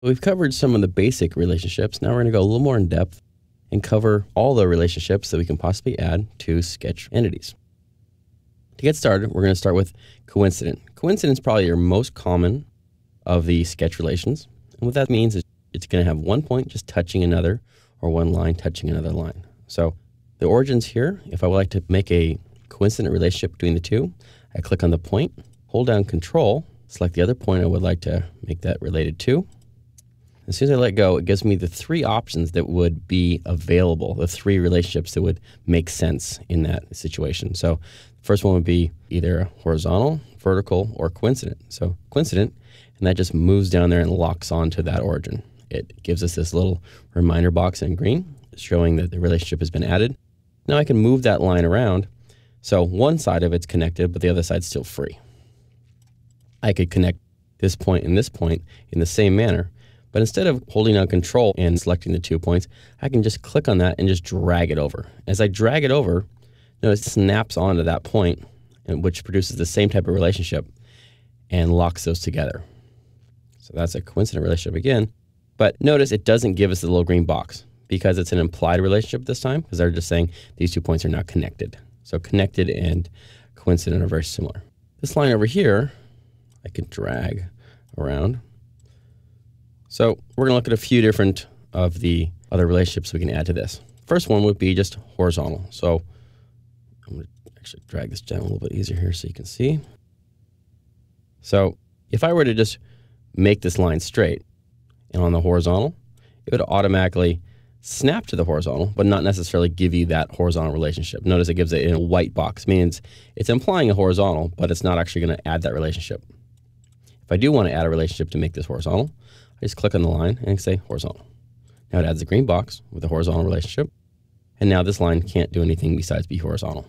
We've covered some of the basic relationships. Now we're going to go a little more in depth and cover all the relationships that we can possibly add to sketch entities. To get started, we're going to start with coincident. Coincident is probably your most common of the sketch relations. And what that means is it's going to have one point just touching another or one line touching another line. So the origins here, if I would like to make a coincident relationship between the two, I click on the point, hold down Control, select the other point I would like to make that related to. As soon as I let go, it gives me the three options that would be available, the three relationships that would make sense in that situation. So the first one would be either horizontal, vertical, or coincident. So coincident, and that just moves down there and locks onto that origin. It gives us this little reminder box in green showing that the relationship has been added. Now I can move that line around. So one side of it's connected, but the other side's still free. I could connect this point and this point in the same manner. But instead of holding down Control and selecting the 2 points, I can just click on that and just drag it over. As I drag it over, notice it snaps onto that point, which produces the same type of relationship and locks those together. So that's a coincident relationship again. But notice it doesn't give us the little green box because it's an implied relationship this time, because they're just saying these 2 points are not connected. So connected and coincident are very similar. This line over here, I can drag around. So we're going to look at a few different of the other relationships we can add to this. First one would be just horizontal. So I'm going to actually drag this down a little bit easier here so you can see. So if I were to just make this line straight and on the horizontal, it would automatically snap to the horizontal, but not necessarily give you that horizontal relationship. Notice it gives it in a white box, means it's implying a horizontal, but it's not actually going to add that relationship. If I do want to add a relationship to make this horizontal, I just click on the line and say horizontal. Now it adds a green box with a horizontal relationship. And now this line can't do anything besides be horizontal.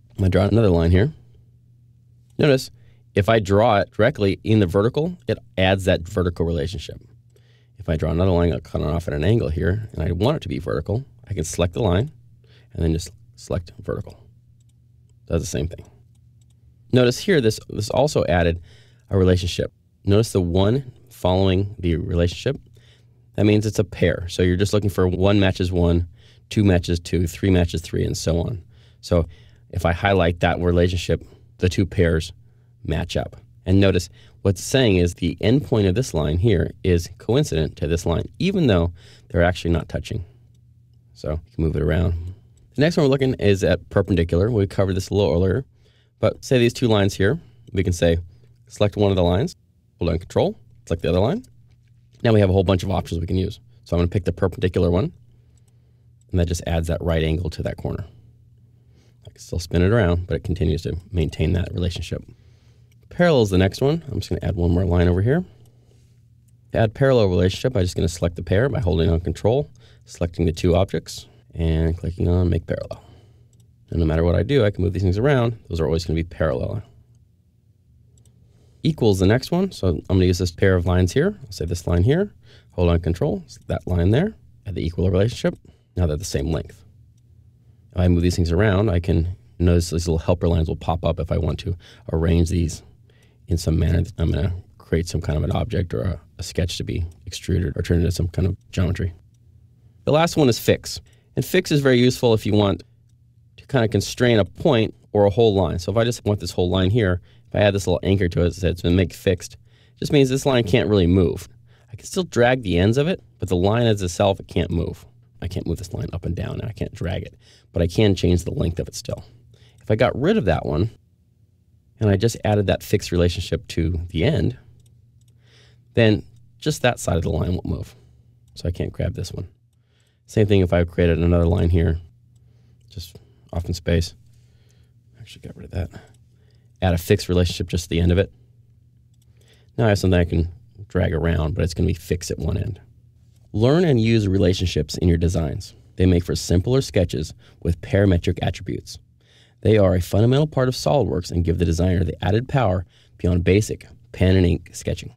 I'm going to draw another line here. Notice if I draw it directly in the vertical, it adds that vertical relationship. If I draw another line, I'll cut it off at an angle here, and I want it to be vertical, I can select the line and then just select vertical. Does the same thing. Notice here, this also added a relationship. Notice the one following the relationship. That means it's a pair. So you're just looking for 1 matches 1, 2 matches 2, 3 matches 3, and so on. So if I highlight that relationship, the 2 pairs match up. And notice what's saying is the endpoint of this line here is coincident to this line, even though they're actually not touching. So you can move it around. The next one we're looking is at perpendicular. We covered this a little earlier. But say these 2 lines here, we can say select one of the lines, hold down Control, select the other line. Now we have a whole bunch of options we can use. So I'm going to pick the perpendicular one, and that just adds that right angle to that corner. I can still spin it around, but it continues to maintain that relationship. Parallel is the next one. I'm just going to add one more line over here. To add parallel relationship, I'm just going to select the pair by holding on Control, selecting the 2 objects, and clicking on Make Parallel. And no matter what I do, I can move these things around. Those are always going to be parallel. Equals the next one. So I'm going to use this pair of lines here. I'll say this line here, hold on Control, that line there, add the equal relationship. Now they're the same length. If I move these things around, I can notice these little helper lines will pop up if I want to arrange these in some manner. I'm going to create some kind of an object or a sketch to be extruded or turned into some kind of geometry. The last one is fix. And fix is very useful if you want to kind of constrain a point or a whole line. So if I just want this whole line here, if I add this little anchor to it that says it's been make fixed, it just means this line can't really move. I can still drag the ends of it, but the line as itself, it can't move. I can't move this line up and down, and I can't drag it, but I can change the length of it still. If I got rid of that one, and I just added that fixed relationship to the end, then just that side of the line won't move. So I can't grab this one. Same thing if I created another line here, just off in space. Actually got rid of that. Add a fixed relationship just at the end of it. Now I have something I can drag around, but it's going to be fixed at one end. Learn and use relationships in your designs. They make for simpler sketches with parametric attributes. They are a fundamental part of SOLIDWORKS and give the designer the added power beyond basic pen and ink sketching.